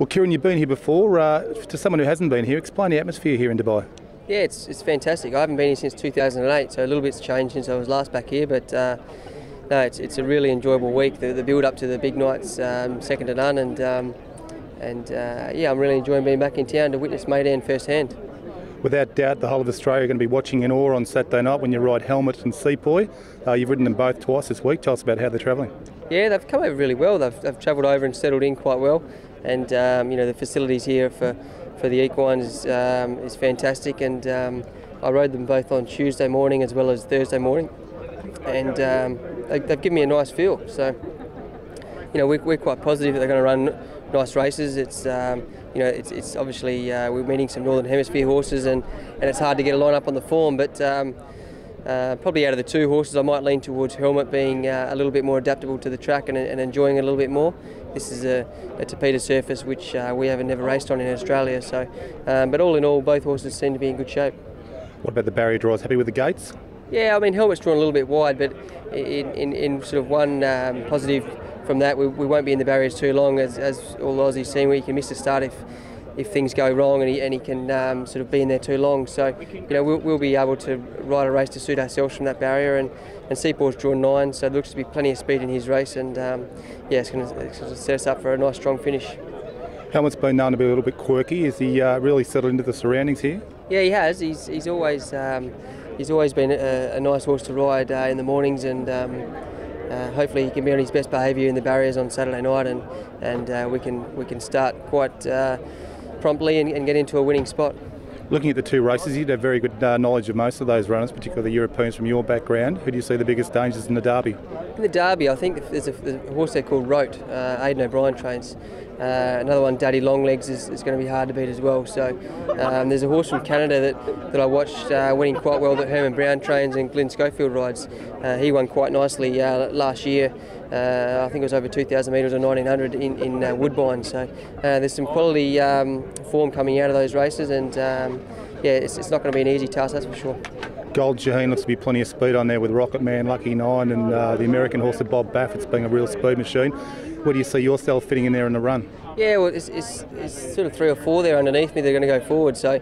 Well, Kerrin, you've been here before. To someone who hasn't been here, explain the atmosphere here in Dubai. Yeah, it's fantastic. I haven't been here since 2008, so a little bit's changed since I was last back here, but no, it's a really enjoyable week. The build up to the big night's second to none, and yeah, I'm really enjoying being back in town to witness Meydan firsthand. Without doubt, the whole of Australia are going to be watching in awe on Saturday night when you ride Helmet and Sepoy. You've ridden them both twice this week. Tell us about how they're travelling. Yeah, they've come over really well. They've travelled over and settled in quite well, and you know, the facilities here for the equines is fantastic. And I rode them both on Tuesday morning as well as Thursday morning, and they've given me a nice feel. So you know, we're quite positive that they're going to run nice races. It's you know, it's obviously we're meeting some Northern Hemisphere horses, and it's hard to get a line up on the form, but probably out of the two horses I might lean towards Helmet being a little bit more adaptable to the track and enjoying it a little bit more. This is a tapeted surface which we haven't never raced on in Australia, so but all in all both horses seem to be in good shape. What about the barrier draws? Happy with the gates? Yeah, I mean, Helmet's drawn a little bit wide, but in sort of one positive from that, we won't be in the barriers too long, as all the Aussies seen, where you can miss the start if things go wrong, and he can sort of be in there too long. So you know, we'll be able to ride a race to suit ourselves from that barrier, and Sepoy's drawn 9, so there looks to be plenty of speed in his race, and yeah, it's going to set us up for a nice strong finish. Helmet's been known to be a little bit quirky. Has he really settled into the surroundings here? Yeah, he has. He's always been a nice horse to ride in the mornings, and hopefully he can be on his best behaviour in the barriers on Saturday night, and we can start quite promptly and get into a winning spot. Looking at the two races, you'd have very good knowledge of most of those runners, particularly the Europeans from your background. Who do you see the biggest dangers in the Derby? In the Derby, I think there's a horse there called Rote, Aidan O'Brien trains. Another one, Daddy Longlegs, is going to be hard to beat as well. So there's a horse from Canada that I watched winning quite well that Herman Brown trains and Glenn Schofield rides. He won quite nicely last year. I think it was over 2,000 metres or 1,900 in Woodbine. So there's some quality form coming out of those races, and yeah, it's not going to be an easy task, that's for sure. Gold Shaheen looks to be plenty of speed on there with Rocket Man, Lucky 9, and the American horse of Bob Baffert's being a real speed machine. Where do you see yourself fitting in there in the run? Yeah, well, it's sort of 3 or 4 there underneath me. They're going to go forward. So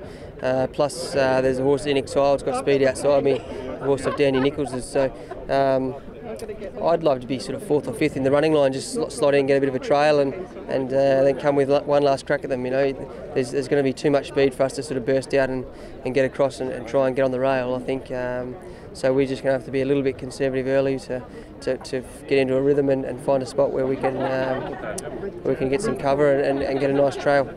plus there's a horse in Exile. It's got speed outside me. A horse of Danny Nichols's. So I'd love to be sort of 4th or 5th in the running line, just slot in, get a bit of a trail, and then come with one last crack at them. You know, there's going to be too much speed for us to sort of burst out and get across and try and get on the rail, I think. So we're just going to have to be a little bit conservative early to get into a rhythm and find a spot where we can get some cover and get a nice trail.